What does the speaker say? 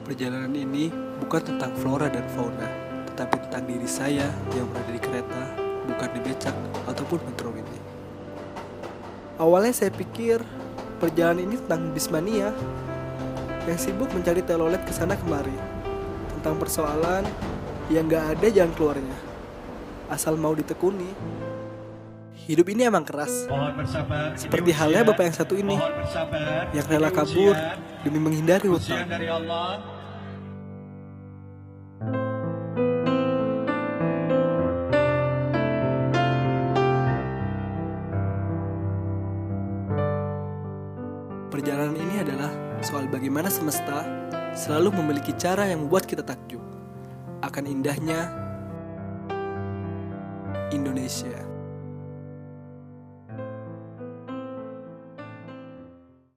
Perjalanan ini bukan tentang flora dan fauna, tetapi tentang diri saya yang berada di kereta, bukan di becak ataupun metro mini. Awalnya saya pikir perjalanan ini tentang bismania yang sibuk mencari telolet kesana kemari, tentang persoalan yang gak ada jalan keluarnya, asal mau ditekuni. Hidup ini emang keras, seperti halnya bapak yang satu ini, yang rela kabur demi menghindari hutang. Perjalanan ini adalah soal bagaimana semesta selalu memiliki cara yang membuat kita takjub akan indahnya Indonesia.